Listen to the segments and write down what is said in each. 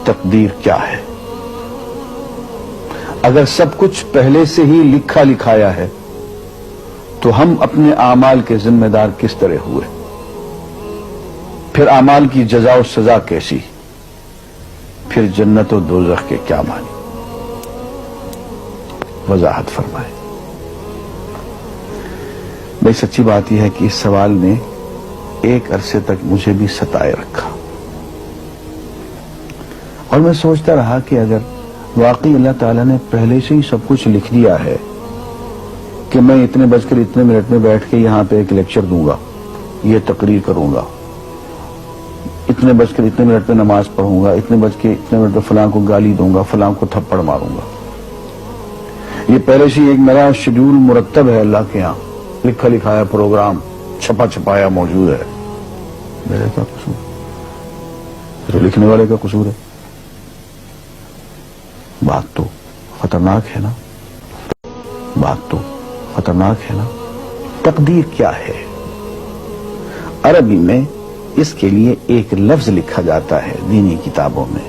تقدیر کیا ہے؟ اگر سب کچھ پہلے سے ہی لکھا لکھایا ہے تو ہم اپنے اعمال کے ذمہ دار کس طرح ہوئے؟ پھر اعمال کی جزا و سزا کیسی؟ پھر جنت و دوزخ کے کیا معنی؟ وضاحت فرمائے۔ بھئی سچی بات یہ ہے کہ اس سوال نے ایک عرصے تک مجھے بھی ستائے رکھا، اور میں سوچتا رہا کہ اگر واقعی اللہ تعالیٰ نے پہلے سے ہی سب کچھ لکھ دیا ہے کہ میں اتنے بج کر اتنے منٹ میں بیٹھ کے یہاں پہ ایک لیکچر دوں گا، یہ تقریر کروں گا، اتنے بج کر اتنے منٹ میں نماز پڑھوں گا، اتنے بج کے اتنے منٹ میں فلاں کو گالی دوں گا، فلاں کو تھپڑ ماروں گا، یہ پہلے سے ایک میرا شیڈول مرتب ہے اللہ کے ہاں، لکھا لکھایا پروگرام چھپا چھپایا موجود ہے، میرے کا قصور؟ تو لکھنے والے کا قصور ہے؟ بات تو خطرناک ہے نا، بات تو خطرناک ہے نا۔ تقدیر کیا ہے؟ عربی میں اس کے لیے ایک لفظ لکھا جاتا ہے دینی کتابوں میں،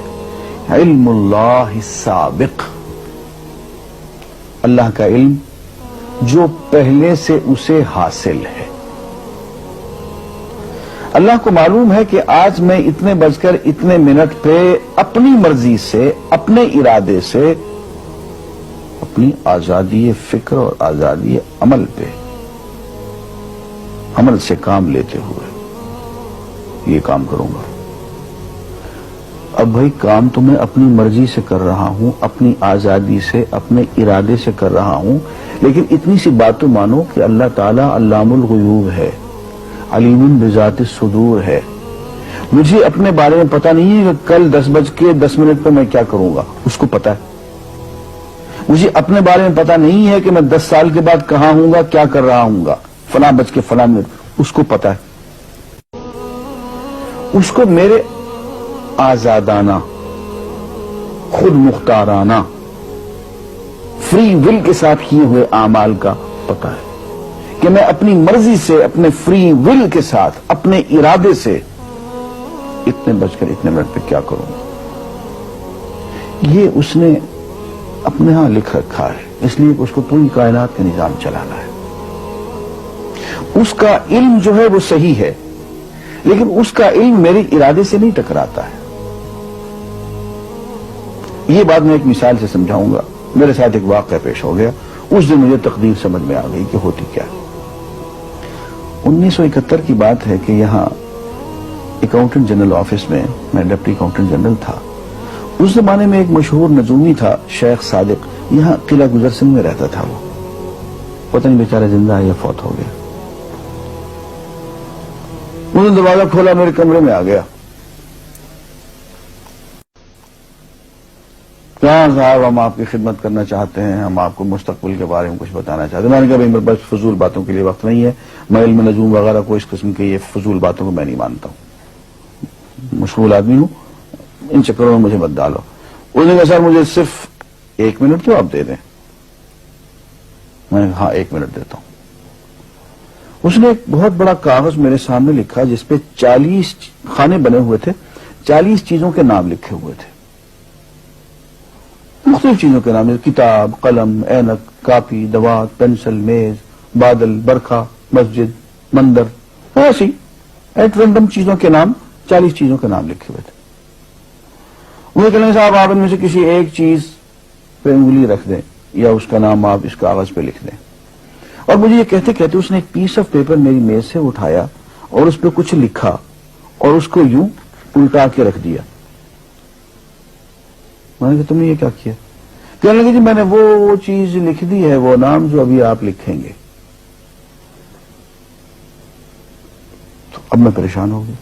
علم اللہ السابق، اللہ کا علم جو پہلے سے اسے حاصل ہے۔ اللہ کو معلوم ہے کہ آج میں اتنے بج کر اتنے منٹ پہ اپنی مرضی سے، اپنے ارادے سے، اپنی آزادی فکر اور آزادی عمل پہ، عمل سے کام لیتے ہوئے یہ کام کروں گا۔ اب بھائی کام تو میں اپنی مرضی سے کر رہا ہوں، اپنی آزادی سے، اپنے ارادے سے کر رہا ہوں، لیکن اتنی سی بات تو مانو کہ اللہ تعالیٰ علام الغیوب ہے، علیم بذات الصدور ہے۔ مجھے اپنے بارے میں پتہ نہیں ہے کہ کل 10:10 پہ میں کیا کروں گا، اس کو پتا ہے۔ مجھے اپنے بارے میں پتہ نہیں ہے کہ میں 10 سال کے بعد کہاں ہوں گا، کیا کر رہا ہوں گا، فلاں بج کے فلاں منٹ، اس کو پتا ہے۔ اس کو میرے آزادانہ، خود مختارانہ، فری ول کے ساتھ کیے ہوئے اعمال کا پتہ ہے کہ میں اپنی مرضی سے، اپنے فری ول کے ساتھ، اپنے ارادے سے اتنے بج کر اتنے منٹ پہ کیا کروں گا۔ یہ اس نے اپنے ہاں لکھ رکھا ہے، اس لیے کہ اس کو پوری کائنات کا نظام چلانا ہے۔ اس کا علم جو ہے وہ صحیح ہے، لیکن اس کا علم میرے ارادے سے نہیں ٹکراتا ہے۔ یہ بات میں ایک مثال سے سمجھاؤں گا۔ میرے ساتھ ایک واقعہ پیش ہو گیا، اس دن مجھے تقدیر سمجھ میں آ گئی کہ ہوتی کیا۔ 1971 کی بات ہے کہ یہاں اکاؤنٹنٹ جنرل آفس میں میں ڈپٹی اکاؤنٹنٹ جنرل تھا۔ اس زمانے میں ایک مشہور نجومی تھا شیخ صادق، یہاں قلعہ گزر سنگھ میں رہتا تھا۔ وہ پتہ نہیں بیچارہ زندہ ہے یا فوت ہو گیا۔ انہوں نے دروازہ کھولا، میرے کمرے میں آ گیا۔ کہاں صاحب ہم آپ کی خدمت کرنا چاہتے ہیں، ہم آپ کو مستقبل کے بارے میں کچھ بتانا چاہتے ہیں۔ میں نے کہا بھائی میرے پاس فضول باتوں کے لیے وقت نہیں ہے، میں علم نجوم وغیرہ کو اس قسم کے یہ فضول باتوں کو میں نہیں مانتا ہوں، مشغول آدمی ہوں، ان چکروں میں مجھے مت ڈالو۔ اس نے کہا سر مجھے صرف 1 منٹ تو آپ دے دیں۔ میں نے کہا ہاں 1 منٹ دیتا ہوں۔ اس نے ایک بہت بڑا کاغذ میرے سامنے لکھا جس پہ 40 خانے بنے ہوئے تھے، 40 چیزوں کے نام لکھے ہوئے تھے، مختلف چیزوں کے نام، کتاب، قلم، اینک، کاپی، دوات، پینسل، میز، بادل، برکھا، مسجد، مندر، ایسی ایٹ رینڈم چیزوں کے نام، 40 چیزوں کے نام لکھے ہوئے تھے۔ وہ کہنے صاحب آپ ان میں سے کسی ایک چیز پہ انگلی رکھ دیں یا اس کا نام آپ اس کاغذ پہ لکھ دیں۔ اور مجھے یہ کہتے کہتے اس نے ایک پیس آف پیپر میری میز سے اٹھایا اور اس پہ کچھ لکھا اور اس کو یوں الٹا کے رکھ دیا۔ میں نے کہا تم نے یہ کیا کیا؟ کہنے لگے جی میں نے وہ چیز لکھ دی ہے، وہ نام جو ابھی آپ لکھیں گے۔ تو اب میں پریشان ہو گیا۔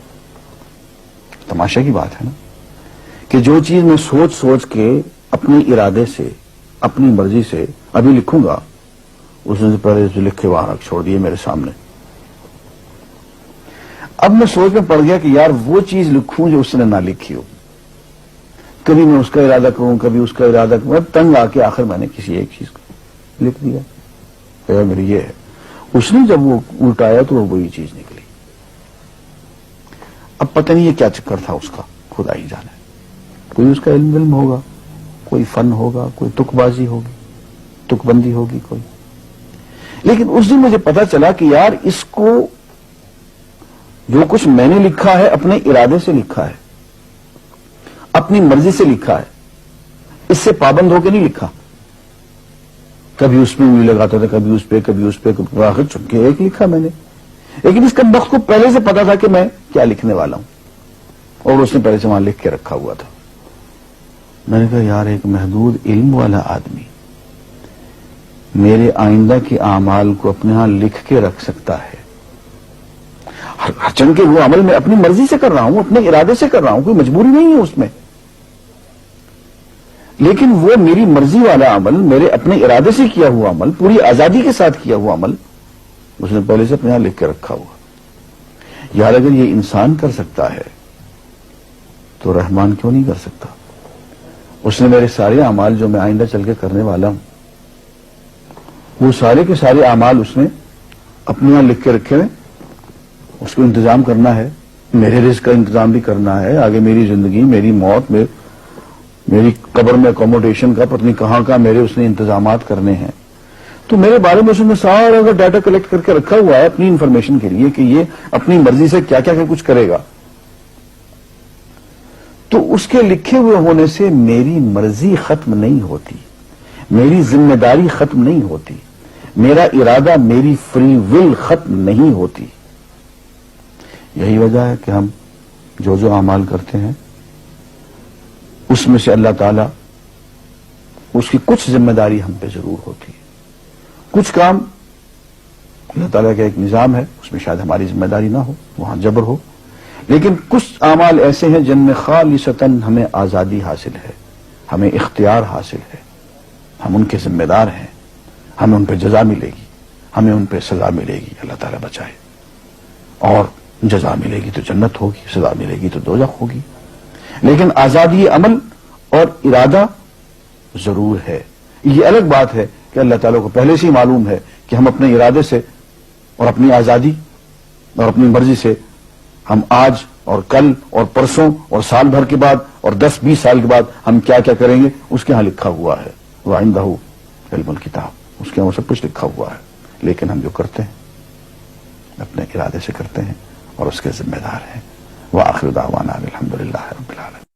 تماشا کی بات ہے نا کہ جو چیز میں سوچ سوچ کے اپنے ارادے سے، اپنی مرضی سے ابھی لکھوں گا، اس نے پہلے جو لکھے وہاں رکھ چھوڑ دیے میرے سامنے۔ اب میں سوچ میں پڑ گیا کہ یار وہ چیز لکھوں جو اس نے نہ لکھی ہو، کبھی میں اس کا ارادہ کروں، کبھی اس کا ارادہ کروں، اب تنگ آ کے آخر میں نے کسی ایک چیز کو لکھ دیا کہ میری یہ ہے۔ اس نے جب وہ الٹایا تو وہ وہی چیز نکلی۔ اب پتہ نہیں یہ کیا چکر تھا اس کا، خدا ہی جانے۔ کوئی اس کا علم ہوگا، کوئی فن ہوگا، کوئی تک بازی ہوگی، تک بندی ہوگی کوئی. لیکن اس دن مجھے پتا چلا کہ یار اس کو جو کچھ میں نے لکھا ہے اپنے ارادے سے لکھا ہے، اپنی مرضی سے لکھا ہے، اس سے پابند ہو کے نہیں لکھا. کبھی اس میں انگلی لگاتا تھا، کبھی اس پہ، کبھی اس پہ، آخر چپ کے ایک لکھا میں نے. لیکن اس کمبخت کو پہلے سے پتا تھا کہ میں کیا لکھنے والا ہوں، اور اس نے پہلے سے وہاں لکھ کے رکھا ہوا تھا. میں نے کہا یار ایک محدود علم والا آدمی میرے آئندہ کے اعمال کو اپنے ہاں لکھ کے رکھ سکتا ہے. چن کے وہ عمل میں اپنی مرضی سے کر رہا ہوں، اپنے ارادے سے کر رہا ہوں، کوئی مجبوری نہیں ہے اس میں. لیکن وہ میری مرضی والا عمل، میرے اپنے ارادے سے کیا ہوا عمل، پوری آزادی کے ساتھ کیا ہوا عمل، اس نے پہلے سے اپنے یہاں لکھ کے رکھا ہوا. یار اگر یہ انسان کر سکتا ہے تو رحمان کیوں نہیں کر سکتا؟ اس نے میرے سارے اعمال جو میں آئندہ چل کے کرنے والا ہوں، وہ سارے کے سارے اعمال اس نے اپنے یہاں لکھ کے رکھے ہیں. اس کو انتظام کرنا ہے، میرے رزق کا انتظام بھی کرنا ہے، آگے میری زندگی، میری موت، میری قبر میں اکوموڈیشن کا پتہ نہیں کہاں کا میرے اس نے انتظامات کرنے ہیں. تو میرے بارے میں اس نے سارا کا ڈیٹا کلیکٹ کر کے رکھا ہوا ہے اپنی انفارمیشن کے لیے کہ یہ اپنی مرضی سے کیا کیا کچھ کرے گا. تو اس کے لکھے ہوئے ہونے سے میری مرضی ختم نہیں ہوتی، میری ذمہ داری ختم نہیں ہوتی، میرا ارادہ، میری فری ول ختم نہیں ہوتی. یہی وجہ ہے کہ ہم جو اعمال کرتے ہیں اس میں سے اللہ تعالیٰ اس کی کچھ ذمہ داری ہم پہ ضرور ہوتی ہے. کچھ کام اللہ تعالیٰ کا ایک نظام ہے، اس میں شاید ہماری ذمہ داری نہ ہو، وہاں جبر ہو. لیکن کچھ اعمال ایسے ہیں جن میں خالصتاً ہمیں آزادی حاصل ہے، ہمیں اختیار حاصل ہے، ہم ان کے ذمہ دار ہیں، ہمیں ان پہ جزا ملے گی، ہمیں ان پہ سزا ملے گی، اللہ تعالیٰ بچائے. اور جزا ملے گی تو جنت ہوگی، سزا ملے گی تو دوزخ ہوگی. لیکن آزادی عمل اور ارادہ ضرور ہے. یہ الگ بات ہے کہ اللہ تعالیٰ کو پہلے سے ہی معلوم ہے کہ ہم اپنے ارادے سے اور اپنی آزادی اور اپنی مرضی سے ہم آج اور کل اور پرسوں اور سال بھر کے بعد اور 10-20 سال کے بعد ہم کیا کیا کریں گے اس کے ہاں لکھا ہوا ہے. وَعِندَهُ عِلْمُ الْكِتَابِ، اس کے ہاں سب کچھ لکھا ہوا ہے. لیکن ہم جو کرتے ہیں اپنے ارادے سے کرتے ہیں اور اس کے ذمہ دار ہیں. وآخر دعوانا الحمدللہ رب العالمین.